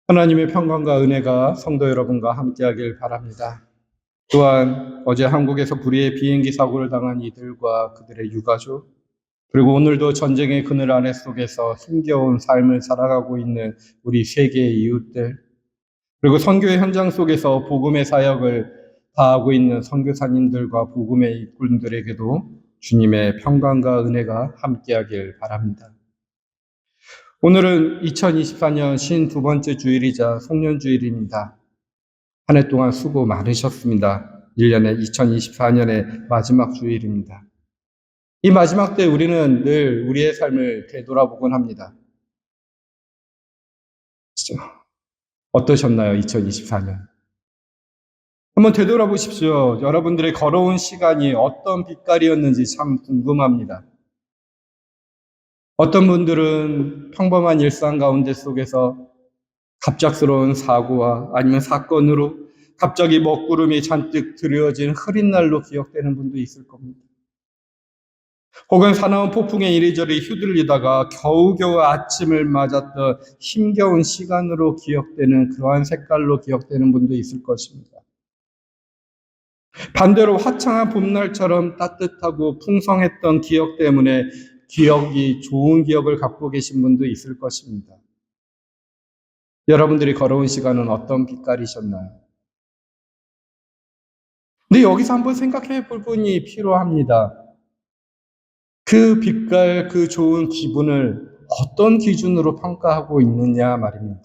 하나님의 평강과 은혜가 성도 여러분과 함께하길 바랍니다. 또한 어제 한국에서 불의의 비행기 사고를 당한 이들과 그들의 유가족, 그리고 오늘도 전쟁의 그늘 아래 속에서 힘겨운 삶을 살아가고 있는 우리 세계의 이웃들, 그리고 선교의 현장 속에서 복음의 사역을 다하고 있는 선교사님들과 복음의 일꾼들에게도 주님의 평강과 은혜가 함께하길 바랍니다. 오늘은 2024년 52번째 주일이자 송년주일입니다. 한 해 동안 수고 많으셨습니다. 1년의 2024년의 마지막 주일입니다. 이 마지막 때 우리는 늘 우리의 삶을 되돌아보곤 합니다. 어떠셨나요? 2024년. 한번 되돌아보십시오. 여러분들의 걸어온 시간이 어떤 빛깔이었는지 참 궁금합니다. 어떤 분들은 평범한 일상 가운데 속에서 갑작스러운 사고와 아니면 사건으로 갑자기 먹구름이 잔뜩 드리워진 흐린 날로 기억되는 분도 있을 겁니다. 혹은 사나운 폭풍에 이리저리 휘둘리다가 겨우겨우 아침을 맞았던 힘겨운 시간으로 기억되는 그러한 색깔로 기억되는 분도 있을 것입니다. 반대로 화창한 봄날처럼 따뜻하고 풍성했던 기억 때문에 기억이 좋은 기억을 갖고 계신 분도 있을 것입니다. 여러분들이 걸어온 시간은 어떤 빛깔이셨나요? 근데 여기서 한번 생각해 볼 분이 필요합니다. 그 빛깔, 그 좋은 기분을 어떤 기준으로 평가하고 있느냐 말입니다.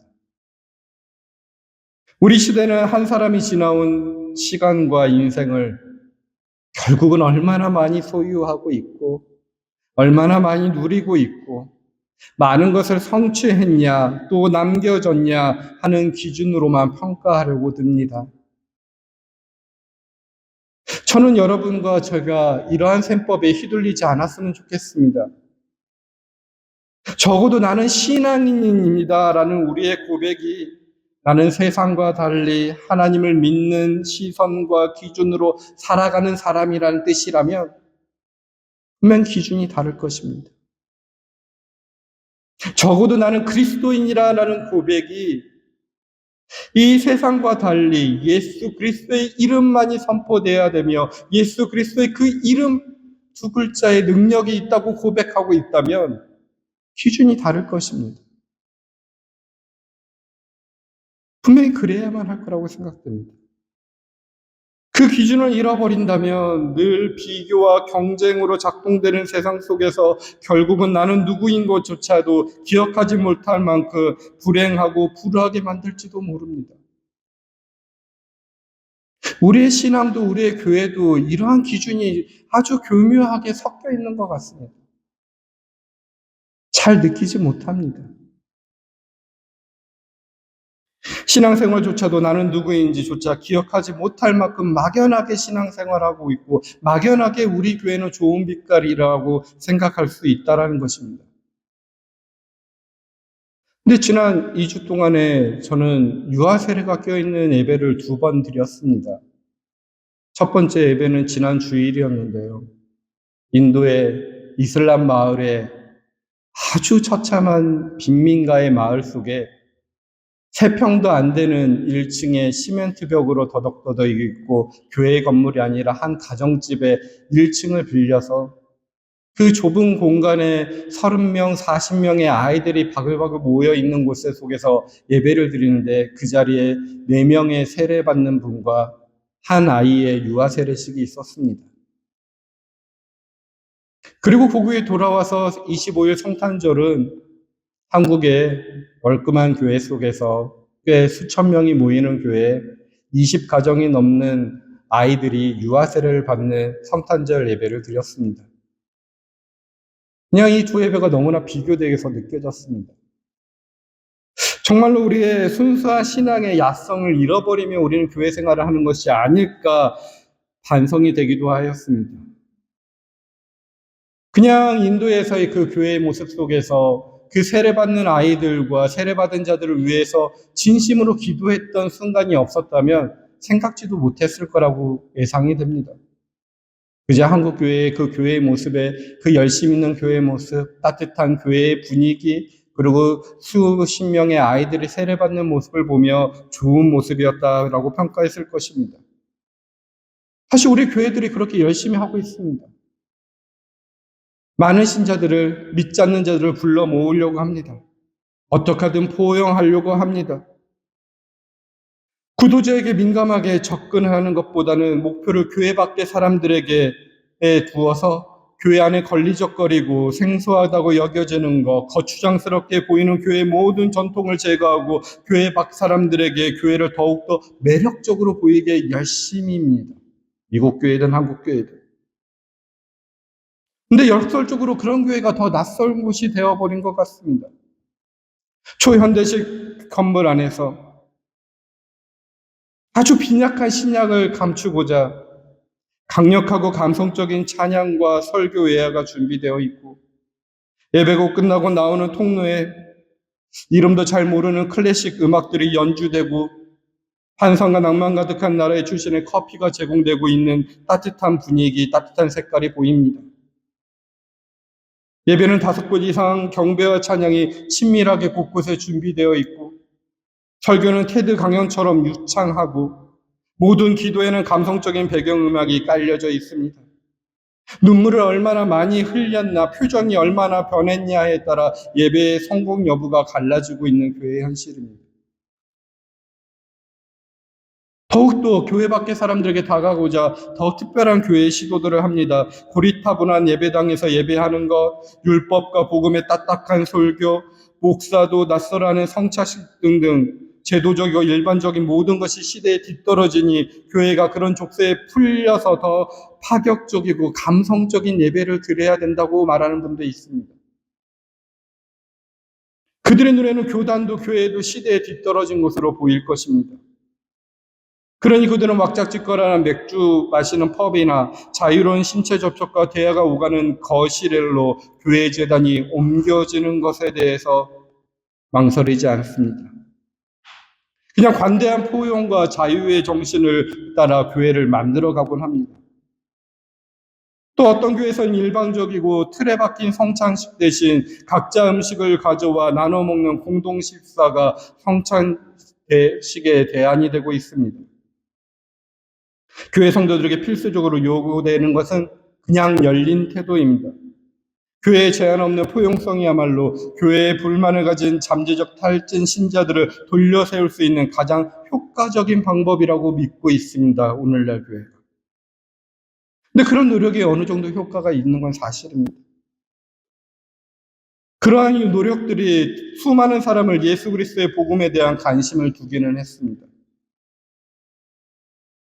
우리 시대는 한 사람이 지나온 시간과 인생을 결국은 얼마나 많이 소유하고 있고, 얼마나 많이 누리고 있고, 많은 것을 성취했냐, 또 남겨졌냐 하는 기준으로만 평가하려고 듭니다. 저는 여러분과 제가 이러한 셈법에 휘둘리지 않았으면 좋겠습니다. 적어도 나는 신앙인입니다 라는 우리의 고백이 나는 세상과 달리 하나님을 믿는 시선과 기준으로 살아가는 사람이라는 뜻이라면 분명 기준이 다를 것입니다. 적어도 나는 그리스도인이라는 고백이 이 세상과 달리 예수 그리스도의 이름만이 선포되어야 되며 예수 그리스도의 그 이름 두 글자의 능력이 있다고 고백하고 있다면 기준이 다를 것입니다. 분명히 그래야만 할 거라고 생각됩니다. 그 기준을 잃어버린다면 늘 비교와 경쟁으로 작동되는 세상 속에서 결국은 나는 누구인 것조차도 기억하지 못할 만큼 불행하고 불우하게 만들지도 모릅니다. 우리의 신앙도 우리의 교회도 이러한 기준이 아주 교묘하게 섞여 있는 것 같습니다. 잘 느끼지 못합니다. 신앙생활조차도 나는 누구인지조차 기억하지 못할 만큼 막연하게 신앙생활하고 있고 막연하게 우리 교회는 좋은 빛깔이라고 생각할 수 있다는 것입니다. 근데 지난 2주 동안에 저는 유아 세례가 껴있는 예배를 2번 드렸습니다. 첫 번째 예배는 지난 주일이었는데요. 인도의 이슬람 마을에 아주 처참한 빈민가의 마을 속에 3평도 안 되는 1층의 시멘트 벽으로 더덕더덕 있고 교회 건물이 아니라 한 가정집에 1층을 빌려서 그 좁은 공간에 30명, 40명의 아이들이 바글바글 모여 있는 곳 속에서 예배를 드리는데 그 자리에 4명의 세례받는 분과 한 아이의 유아 세례식이 있었습니다. 그리고 그 후에 돌아와서 25일 성탄절은 한국의 얼끔한 교회 속에서 꽤 수천 명이 모이는 교회에 20가정이 넘는 아이들이 유아 세례를 받는 성탄절 예배를 드렸습니다. 그냥 이 두 예배가 너무나 비교되어서 느껴졌습니다. 정말로 우리의 순수한 신앙의 야성을 잃어버리며 우리는 교회 생활을 하는 것이 아닐까 반성이 되기도 하였습니다. 그냥 인도에서의 그 교회의 모습 속에서 그 세례받는 아이들과 세례받은 자들을 위해서 진심으로 기도했던 순간이 없었다면 생각지도 못했을 거라고 예상이 됩니다. 그저 한국교회의 그 교회의 모습에 그 열심 있는 교회의 모습, 따뜻한 교회의 분위기, 그리고 수십 명의 아이들이 세례받는 모습을 보며 좋은 모습이었다라고 평가했을 것입니다. 사실 우리 교회들이 그렇게 열심히 하고 있습니다. 많은 신자들을, 믿지 않는 자들을 불러 모으려고 합니다. 어떻게 하든 포용하려고 합니다. 구도자에게 민감하게 접근하는 것보다는 목표를 교회 밖의 사람들에게 두어서 교회 안에 걸리적거리고 생소하다고 여겨지는 것, 거추장스럽게 보이는 교회의 모든 전통을 제거하고 교회 밖 사람들에게 교회를 더욱더 매력적으로 보이게 열심히입니다. 미국 교회든 한국 교회든. 근데 역설적으로 그런 교회가 더 낯선 곳이 되어버린 것 같습니다. 초현대식 건물 안에서 아주 빈약한 신약을 감추고자 강력하고 감성적인 찬양과 설교 예화가 준비되어 있고, 예배가 끝나고 나오는 통로에 이름도 잘 모르는 클래식 음악들이 연주되고, 환상과 낭만 가득한 나라의 출신의 커피가 제공되고 있는 따뜻한 분위기, 따뜻한 색깔이 보입니다. 예배는 5곳 이상 경배와 찬양이 친밀하게 곳곳에 준비되어 있고, 설교는 테드 강연처럼 유창하고, 모든 기도에는 감성적인 배경음악이 깔려져 있습니다. 눈물을 얼마나 많이 흘렸나, 표정이 얼마나 변했냐에 따라 예배의 성공 여부가 갈라지고 있는 교회의 현실입니다. 더욱더 교회 밖의 사람들에게 다가가고자 더 특별한 교회의 시도들을 합니다. 고리타분한 예배당에서 예배하는 것, 율법과 복음의 딱딱한 설교, 목사도 낯설어하는 성차식 등등 제도적이고 일반적인 모든 것이 시대에 뒤떨어지니 교회가 그런 족쇄에 풀려서 더 파격적이고 감성적인 예배를 드려야 된다고 말하는 분도 있습니다. 그들의 눈에는 교단도 교회도 시대에 뒤떨어진 것으로 보일 것입니다. 그러니 그들은 왁자지껄한 맥주 마시는 펍이나 자유로운 신체 접촉과 대화가 오가는 거실로 교회 재단이 옮겨지는 것에 대해서 망설이지 않습니다. 그냥 관대한 포용과 자유의 정신을 따라 교회를 만들어가곤 합니다. 또 어떤 교회에서는 일방적이고 틀에 박힌 성찬식 대신 각자 음식을 가져와 나눠 먹는 공동 식사가 성찬식의 대안이 되고 있습니다. 교회 성도들에게 필수적으로 요구되는 것은 그냥 열린 태도입니다. 교회에 제한 없는 포용성이야말로 교회에 불만을 가진 잠재적 탈진 신자들을 돌려 세울 수 있는 가장 효과적인 방법이라고 믿고 있습니다. 오늘날 교회가. 근데 그런 노력이 어느 정도 효과가 있는 건 사실입니다. 그러한 노력들이 수많은 사람을 예수 그리스도의 복음에 대한 관심을 두기는 했습니다.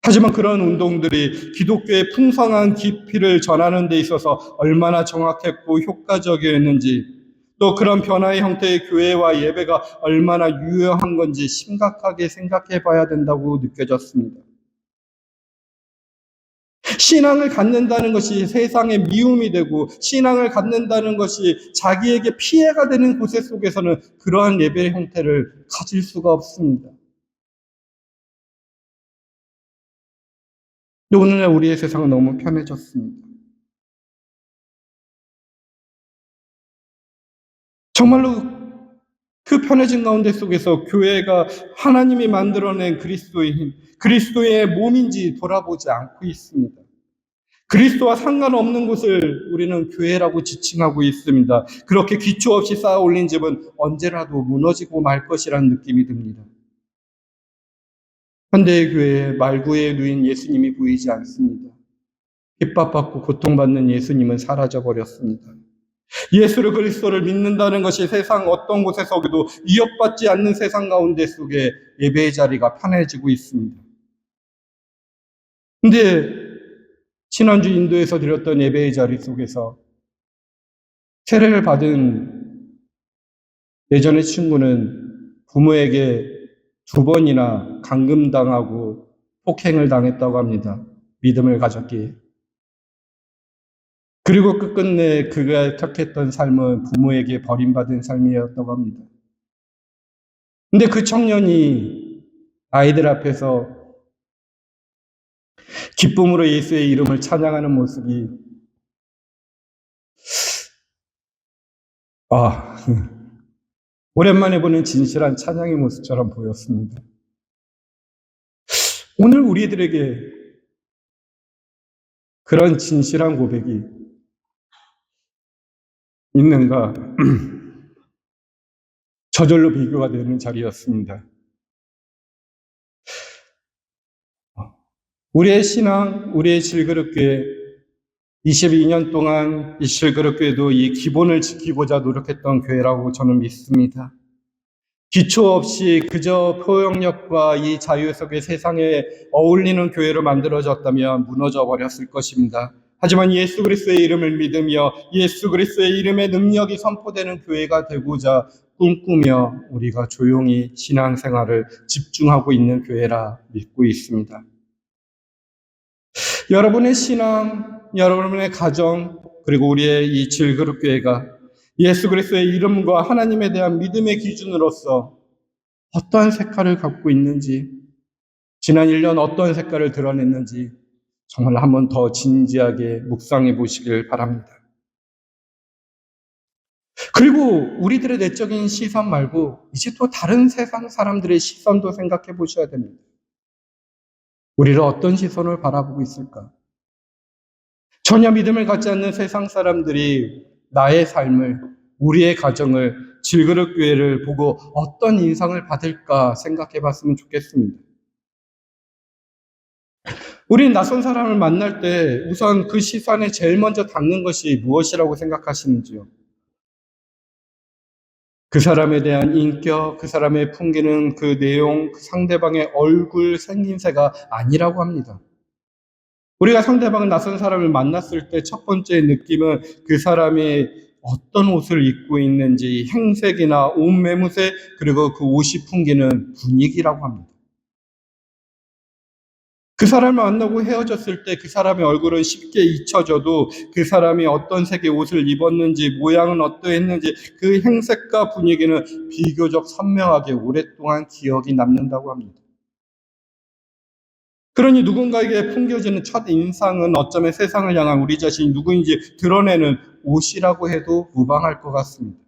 하지만 그런 운동들이 기독교의 풍성한 깊이를 전하는 데 있어서 얼마나 정확했고 효과적이었는지, 또 그런 변화의 형태의 교회와 예배가 얼마나 유효한 건지 심각하게 생각해 봐야 된다고 느껴졌습니다. 신앙을 갖는다는 것이 세상의 미움이 되고 신앙을 갖는다는 것이 자기에게 피해가 되는 곳에 속에서는 그러한 예배의 형태를 가질 수가 없습니다. 오늘날 우리의 세상은 너무 편해졌습니다. 정말로 그 편해진 가운데 속에서 교회가 하나님이 만들어낸 그리스도의 힘, 그리스도의 몸인지 돌아보지 않고 있습니다. 그리스도와 상관없는 곳을 우리는 교회라고 지칭하고 있습니다. 그렇게 기초 없이 쌓아 올린 집은 언제라도 무너지고 말 것이라는 느낌이 듭니다. 현대의 교회에 말구에 누인 예수님이 보이지 않습니다. 핍박받고 고통받는 예수님은 사라져 버렸습니다. 예수를 그리스도를 믿는다는 것이 세상 어떤 곳에서도 위협받지 않는 세상 가운데 속에 예배의 자리가 편해지고 있습니다. 근데 지난주 인도에서 드렸던 예배의 자리 속에서 세례를 받은 예전의 친구는 부모에게 2번이나 감금당하고 폭행을 당했다고 합니다. 믿음을 가졌기에. 그리고 끝끝내 그가 택했던 삶은 부모에게 버림받은 삶이었다고 합니다. 근데 그 청년이 아이들 앞에서 기쁨으로 예수의 이름을 찬양하는 모습이 오랜만에 보는 진실한 찬양의 모습처럼 보였습니다. 오늘 우리들에게 그런 진실한 고백이 있는가? 저절로 비교가 되는 자리였습니다. 우리의 신앙, 우리의 실그릇교회 22년 동안 이 실그릇교회도 이 기본을 지키고자 노력했던 교회라고 저는 믿습니다. 기초 없이 그저 포용력과 이 자유 속의 세상에 어울리는 교회로 만들어졌다면 무너져 버렸을 것입니다. 하지만 예수 그리스도의 이름을 믿으며 예수 그리스도의 이름의 능력이 선포되는 교회가 되고자 꿈꾸며 우리가 조용히 신앙생활을 집중하고 있는 교회라 믿고 있습니다. 여러분의 신앙, 여러분의 가정, 그리고 우리의 이 질그릇교회가 예수 그리스도의 이름과 하나님에 대한 믿음의 기준으로서 어떠한 색깔을 갖고 있는지, 지난 1년 어떤 색깔을 드러냈는지 정말 한번 더 진지하게 묵상해 보시길 바랍니다. 그리고 우리들의 내적인 시선 말고 이제 또 다른 세상 사람들의 시선도 생각해 보셔야 됩니다. 우리를 어떤 시선을 바라보고 있을까? 전혀 믿음을 갖지 않는 세상 사람들이 나의 삶을, 우리의 가정을, 질그릇교회를 보고 어떤 인상을 받을까 생각해 봤으면 좋겠습니다. 우리는 낯선 사람을 만날 때 우선 그 시선에 제일 먼저 닿는 것이 무엇이라고 생각하시는지요? 그 사람에 대한 인격, 그 사람의 풍기는 그 내용, 그 상대방의 얼굴, 생김새가 아니라고 합니다. 우리가 상대방을 낯선 사람을 만났을 때 첫 번째 느낌은 그 사람이 어떤 옷을 입고 있는지, 행색이나 옷 매무새, 그리고 그 옷이 풍기는 분위기라고 합니다. 그 사람을 만나고 헤어졌을 때 그 사람의 얼굴은 쉽게 잊혀져도 그 사람이 어떤 색의 옷을 입었는지, 모양은 어떠했는지 그 행색과 분위기는 비교적 선명하게 오랫동안 기억이 남는다고 합니다. 그러니 누군가에게 풍겨지는 첫 인상은 어쩌면 세상을 향한 우리 자신이 누구인지 드러내는 옷이라고 해도 무방할 것 같습니다.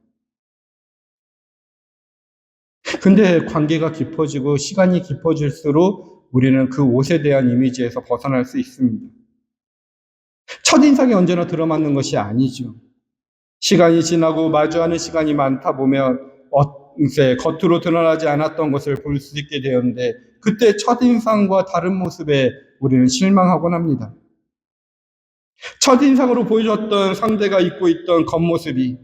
근데 관계가 깊어지고 시간이 깊어질수록 우리는 그 옷에 대한 이미지에서 벗어날 수 있습니다. 첫인상이 언제나 들어맞는 것이 아니죠. 시간이 지나고 마주하는 시간이 많다 보면 어느새 겉으로 드러나지 않았던 것을 볼 수 있게 되었는데 그때 첫인상과 다른 모습에 우리는 실망하곤 합니다. 첫인상으로 보여줬던 상대가 입고 있던 겉모습이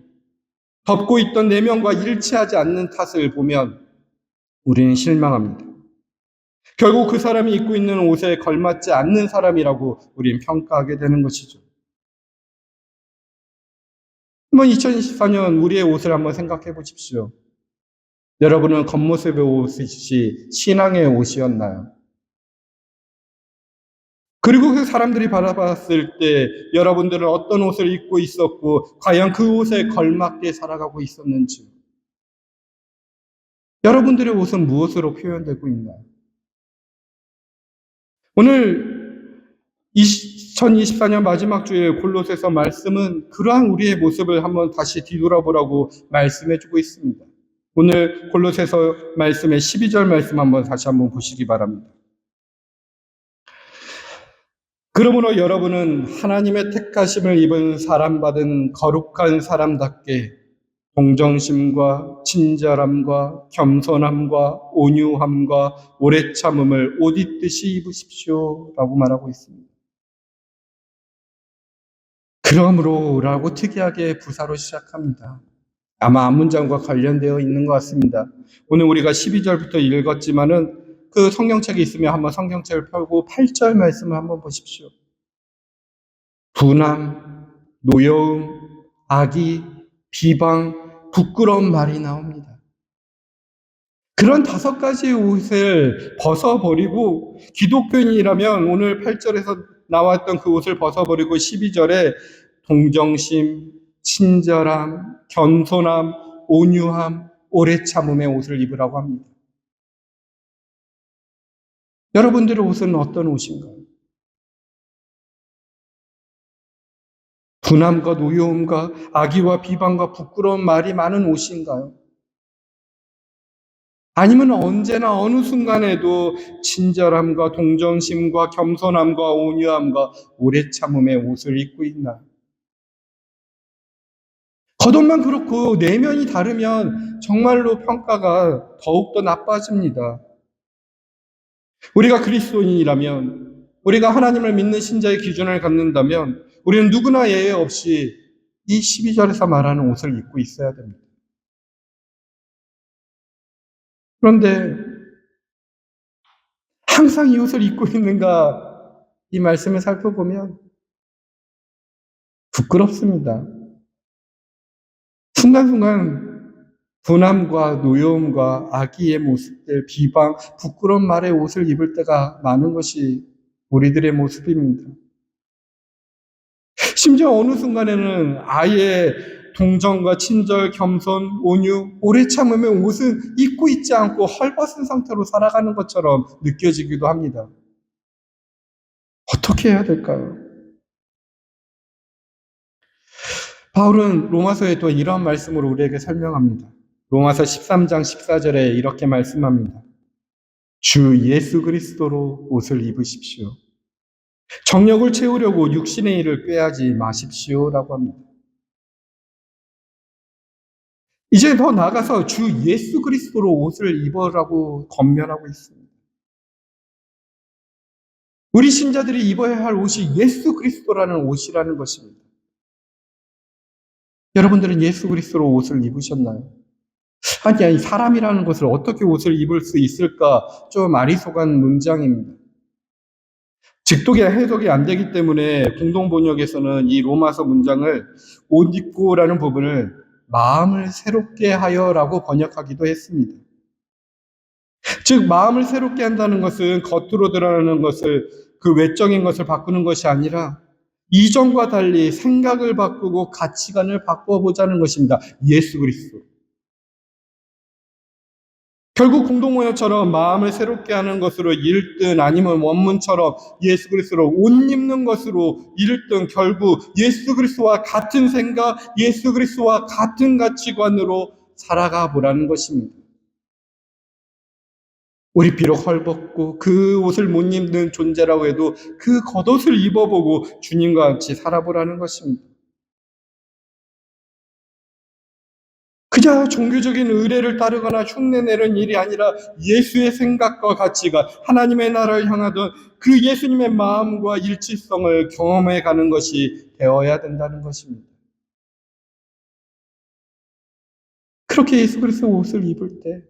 덮고 있던 내면과 일치하지 않는 탓을 보면 우리는 실망합니다. 결국 그 사람이 입고 있는 옷에 걸맞지 않는 사람이라고 우리는 평가하게 되는 것이죠. 한번 2024년 우리의 옷을 한번 생각해 보십시오. 여러분은 겉모습의 옷이 신앙의 옷이었나요? 그리고 그 사람들이 바라봤을 때 여러분들은 어떤 옷을 입고 있었고 과연 그 옷에 걸맞게 살아가고 있었는지, 여러분들의 옷은 무엇으로 표현되고 있나요? 오늘 2024년 마지막 주일 골로새서 말씀은 그러한 우리의 모습을 한번 다시 뒤돌아보라고 말씀해주고 있습니다. 오늘 골로새서 말씀의 12절 말씀 한번 다시 한번 보시기 바랍니다. 그러므로 여러분은 하나님의 택하심을 입은 사람받은 거룩한 사람답게 동정심과 친절함과 겸손함과 온유함과 오래 참음을 옷 입듯이 입으십시오 라고 말하고 있습니다. 그러므로라고 특이하게 부사로 시작합니다. 아마 앞문장과 관련되어 있는 것 같습니다. 오늘 우리가 12절부터 읽었지만은 그 성경책이 있으면 한번 성경책을 펴고 8절 말씀을 한번 보십시오. 분함, 노여움, 악의, 비방, 부끄러운 말이 나옵니다. 그런 5가지 옷을 벗어버리고 기독교인이라면 오늘 8절에서 나왔던 그 옷을 벗어버리고 12절에 동정심, 친절함, 겸손함, 온유함, 오래 참음의 옷을 입으라고 합니다. 여러분들의 옷은 어떤 옷인가요? 분함과 노여움과 악의와 비방과 부끄러운 말이 많은 옷인가요? 아니면 언제나 어느 순간에도 친절함과 동정심과 겸손함과 온유함과 오래 참음의 옷을 입고 있나? 겉옷만 그렇고 내면이 다르면 정말로 평가가 더욱더 나빠집니다. 우리가 그리스도인이라면, 우리가 하나님을 믿는 신자의 기준을 갖는다면 우리는 누구나 예외 없이 이 12절에서 말하는 옷을 입고 있어야 됩니다. 그런데 항상 이 옷을 입고 있는가? 이 말씀을 살펴보면 부끄럽습니다. 순간순간 분함과 노여움과 악의의 모습들, 비방, 부끄러운 말의 옷을 입을 때가 많은 것이 우리들의 모습입니다. 심지어 어느 순간에는 아예 동정과 친절, 겸손, 온유, 오래 참으면 옷을 입고 있지 않고 헐벗은 상태로 살아가는 것처럼 느껴지기도 합니다. 어떻게 해야 될까요? 바울은 로마서에 또 이런 말씀으로 우리에게 설명합니다. 로마서 13장 14절에 이렇게 말씀합니다. 주 예수 그리스도로 옷을 입으십시오. 정욕을 채우려고 육신의 일을 꾀하지 마십시오라고 합니다. 이제 더 나아가서 주 예수 그리스도로 옷을 입으라고 권면하고 있습니다. 우리 신자들이 입어야 할 옷이 예수 그리스도라는 옷이라는 것입니다. 여러분들은 예수 그리스도로 옷을 입으셨나요? 아니, 사람이라는 것을 어떻게 옷을 입을 수 있을까? 좀 아리송한 문장입니다. 직독이 해석이 안 되기 때문에 공동번역에서는 이 로마서 문장을 옷 입고라는 부분을 마음을 새롭게 하여라고 번역하기도 했습니다. 즉 마음을 새롭게 한다는 것은 겉으로 드러나는 것을, 그 외적인 것을 바꾸는 것이 아니라 이전과 달리 생각을 바꾸고 가치관을 바꿔보자는 것입니다. 예수 그리스도. 결국 공동모여처럼 마음을 새롭게 하는 것으로 읽든 아니면 원문처럼 예수 그리스도로 옷 입는 것으로 읽든 결국 예수 그리스도와 같은 생각, 예수 그리스도와 같은 가치관으로 살아가 보라는 것입니다. 우리 비록 헐벗고 그 옷을 못 입는 존재라고 해도 그 겉옷을 입어보고 주님과 같이 살아보라는 것입니다. 그저 종교적인 의례를 따르거나 흉내내는 일이 아니라 예수의 생각과 가치가 하나님의 나라를 향하던 그 예수님의 마음과 일치성을 경험해 가는 것이 되어야 된다는 것입니다. 그렇게 예수 그리스도 옷을 입을 때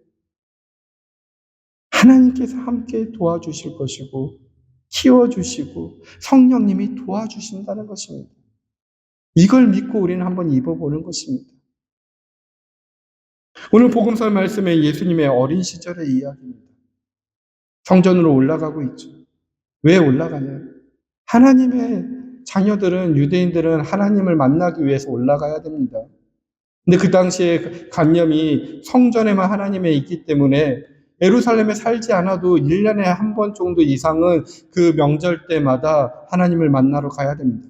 하나님께서 함께 도와주실 것이고 키워주시고 성령님이 도와주신다는 것입니다. 이걸 믿고 우리는 한번 입어보는 것입니다. 오늘 복음서 말씀에 예수님의 어린 시절의 이야기입니다. 성전으로 올라가고 있죠. 왜 올라가냐? 하나님의 자녀들은, 유대인들은 하나님을 만나기 위해서 올라가야 됩니다. 근데 그 당시에 관념이 성전에만 하나님이 있기 때문에 예루살렘에 살지 않아도 1년에 한 번 정도 이상은 그 명절 때마다 하나님을 만나러 가야 됩니다.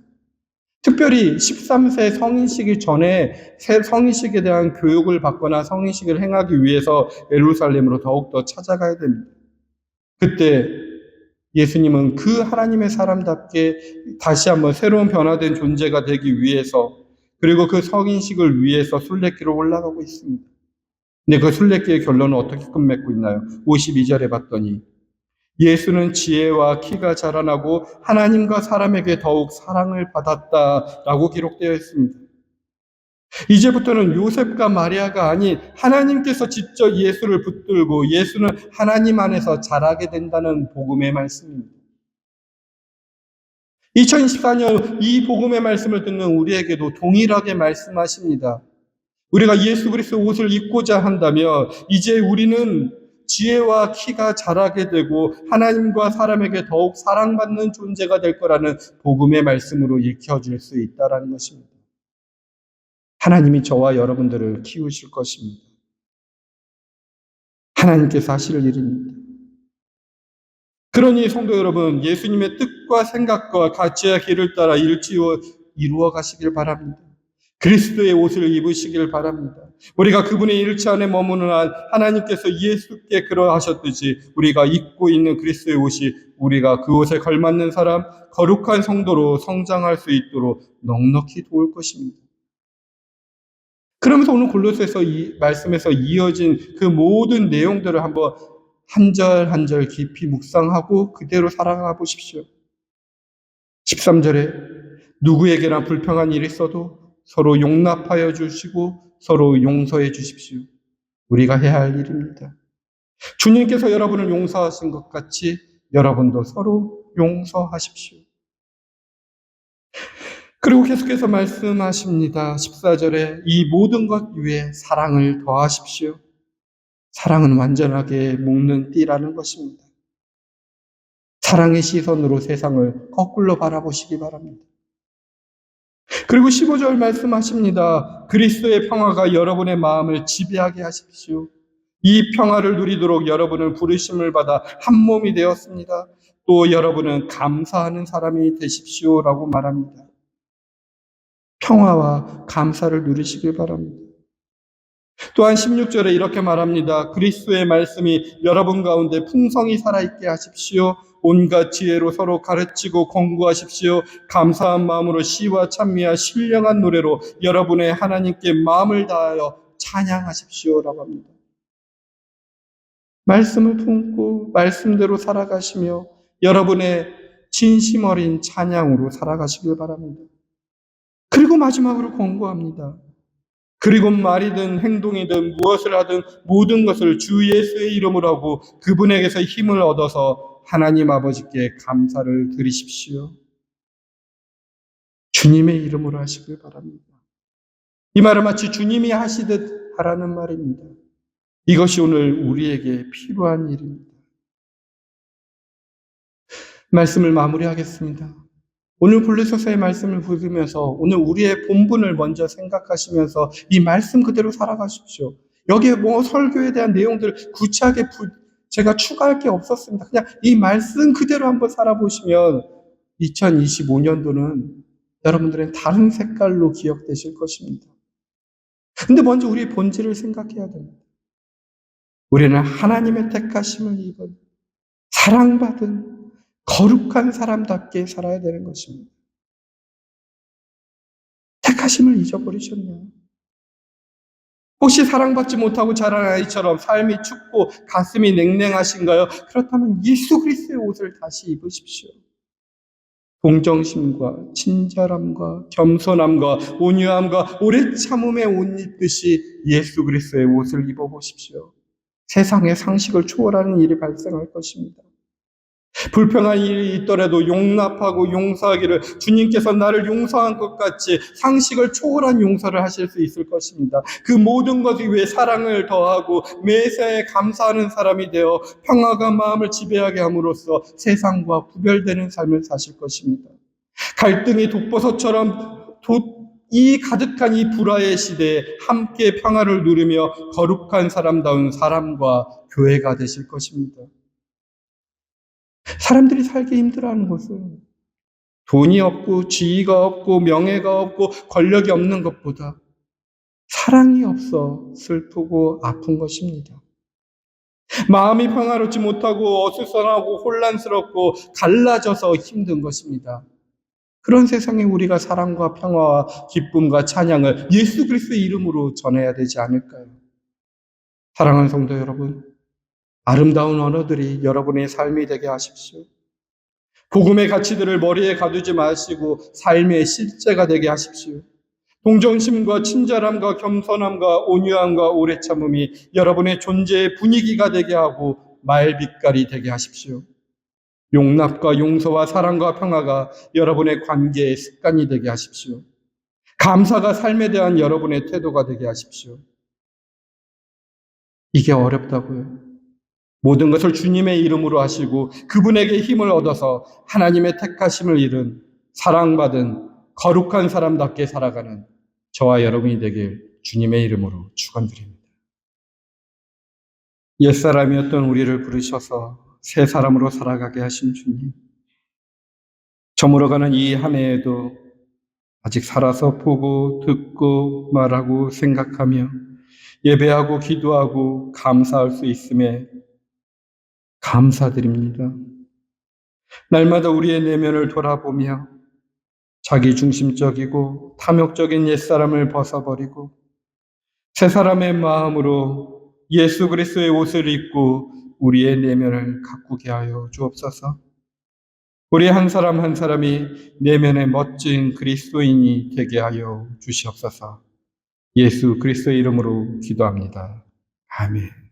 특별히 13세 성인식이 전에 성인식에 대한 교육을 받거나 성인식을 행하기 위해서 예루살렘으로 더욱더 찾아가야 됩니다. 그때 예수님은 그 하나님의 사람답게 다시 한번 새로운 변화된 존재가 되기 위해서, 그리고 그 성인식을 위해서 순례길로 올라가고 있습니다. 근데 그 순례길의 결론은 어떻게 끝맺고 있나요? 52절에 봤더니 예수는 지혜와 키가 자라나고 하나님과 사람에게 더욱 사랑을 받았다라고 기록되어 있습니다. 이제부터는 요셉과 마리아가 아닌 하나님께서 직접 예수를 붙들고 예수는 하나님 안에서 자라게 된다는 복음의 말씀입니다. 2024년 이 복음의 말씀을 듣는 우리에게도 동일하게 말씀하십니다. 우리가 예수 그리스도 옷을 입고자 한다면 이제 우리는 지혜와 키가 자라게 되고 하나님과 사람에게 더욱 사랑받는 존재가 될 거라는 복음의 말씀으로 읽혀질 수 있다는 것입니다. 하나님이 저와 여러분들을 키우실 것입니다. 하나님께서 하실 일입니다. 그러니 성도 여러분, 예수님의 뜻과 생각과 가치와 길을 따라 이루어 가시길 바랍니다. 그리스도의 옷을 입으시길 바랍니다. 우리가 그분의 일체 안에 머무는 한 하나님께서 예수께 그러하셨듯이 우리가 입고 있는 그리스도의 옷이 우리가 그 옷에 걸맞는 사람, 거룩한 성도로 성장할 수 있도록 넉넉히 도울 것입니다. 그러면서 오늘 골로새서 이 말씀에서 이어진 그 모든 내용들을 한번 한 절 한 절 깊이 묵상하고 그대로 살아가 보십시오. 13절에 누구에게나 불평한 일이 있어도 서로 용납하여 주시고 서로 용서해 주십시오. 우리가 해야 할 일입니다. 주님께서 여러분을 용서하신 것 같이 여러분도 서로 용서하십시오. 그리고 계속해서 말씀하십니다. 14절에 이 모든 것 위에 사랑을 더하십시오. 사랑은 완전하게 묶는 띠라는 것입니다. 사랑의 시선으로 세상을 거꾸로 바라보시기 바랍니다. 그리고 15절 말씀하십니다. 그리스도의 평화가 여러분의 마음을 지배하게 하십시오. 이 평화를 누리도록 여러분은 부르심을 받아 한 몸이 되었습니다. 또 여러분은 감사하는 사람이 되십시오라고 말합니다. 평화와 감사를 누리시길 바랍니다. 또한 16절에 이렇게 말합니다. 그리스도의 말씀이 여러분 가운데 풍성히 살아있게 하십시오. 온갖 지혜로 서로 가르치고 권고하십시오. 감사한 마음으로 시와 찬미와 신령한 노래로 여러분의 하나님께 마음을 다하여 찬양하십시오라고 합니다. 말씀을 품고 말씀대로 살아가시며 여러분의 진심 어린 찬양으로 살아가시길 바랍니다. 그리고 마지막으로 권고합니다. 그리고 말이든 행동이든 무엇을 하든 모든 것을 주 예수의 이름으로 하고 그분에게서 힘을 얻어서 하나님 아버지께 감사를 드리십시오. 주님의 이름으로 하시길 바랍니다. 이 말은 마치 주님이 하시듯 하라는 말입니다. 이것이 오늘 우리에게 필요한 일입니다. 말씀을 마무리하겠습니다. 오늘 골로새서의 말씀을 보면서 오늘 우리의 본분을 먼저 생각하시면서 이 말씀 그대로 살아가십시오. 여기에 뭐 설교에 대한 내용들 구체하게 제가 추가할 게 없었습니다. 그냥 이 말씀 그대로 한번 살아보시면 2025년도는 여러분들은 다른 색깔로 기억되실 것입니다. 근데 먼저 우리의 본질을 생각해야 됩니다. 우리는 하나님의 택하심을 입은 사랑받은 거룩한 사람답게 살아야 되는 것입니다. 택하심을 잊어버리셨나요? 혹시 사랑받지 못하고 자란 아이처럼 삶이 춥고 가슴이 냉랭하신가요? 그렇다면 예수 그리스도의 옷을 다시 입으십시오. 동정심과 친절함과 겸손함과 온유함과 오래 참음의 옷 입듯이 예수 그리스도의 옷을 입어보십시오. 세상의 상식을 초월하는 일이 발생할 것입니다. 불평한 일이 있더라도 용납하고 용서하기를 주님께서 나를 용서한 것 같이 상식을 초월한 용서를 하실 수 있을 것입니다. 그 모든 것 위에 사랑을 더하고 매사에 감사하는 사람이 되어 평화가 마음을 지배하게 함으로써 세상과 구별되는 삶을 사실 것입니다. 갈등이 독버섯처럼 이 가득한 이 불화의 시대에 함께 평화를 누리며 거룩한 사람다운 사람과 교회가 되실 것입니다. 사람들이 살기 힘들어하는 것은 돈이 없고 지위가 없고 명예가 없고 권력이 없는 것보다 사랑이 없어 슬프고 아픈 것입니다. 마음이 평화롭지 못하고 어수선하고 혼란스럽고 갈라져서 힘든 것입니다. 그런 세상에 우리가 사랑과 평화와 기쁨과 찬양을 예수 그리스도의 이름으로 전해야 되지 않을까요? 사랑하는 성도 여러분, 아름다운 언어들이 여러분의 삶이 되게 하십시오. 복음의 가치들을 머리에 가두지 마시고 삶의 실제가 되게 하십시오. 동정심과 친절함과 겸손함과 온유함과 오래 참음이 여러분의 존재의 분위기가 되게 하고 말빛깔이 되게 하십시오. 용납과 용서와 사랑과 평화가 여러분의 관계의 습관이 되게 하십시오. 감사가 삶에 대한 여러분의 태도가 되게 하십시오. 이게 어렵다고요. 모든 것을 주님의 이름으로 하시고 그분에게 힘을 얻어서 하나님의 택하심을 이룬 사랑받은 거룩한 사람답게 살아가는 저와 여러분이 되길 주님의 이름으로 축원드립니다. 옛사람이었던 우리를 부르셔서 새 사람으로 살아가게 하신 주님, 저물어가는 이 한 해에도 아직 살아서 보고 듣고 말하고 생각하며 예배하고 기도하고 감사할 수 있음에 감사드립니다. 날마다 우리의 내면을 돌아보며 자기중심적이고 탐욕적인 옛사람을 벗어버리고 새 사람의 마음으로 예수 그리스도의 옷을 입고 우리의 내면을 가꾸게 하여 주옵소서. 우리 한 사람 한 사람이 내면의 멋진 그리스도인이 되게 하여 주시옵소서. 예수 그리스도의 이름으로 기도합니다. 아멘.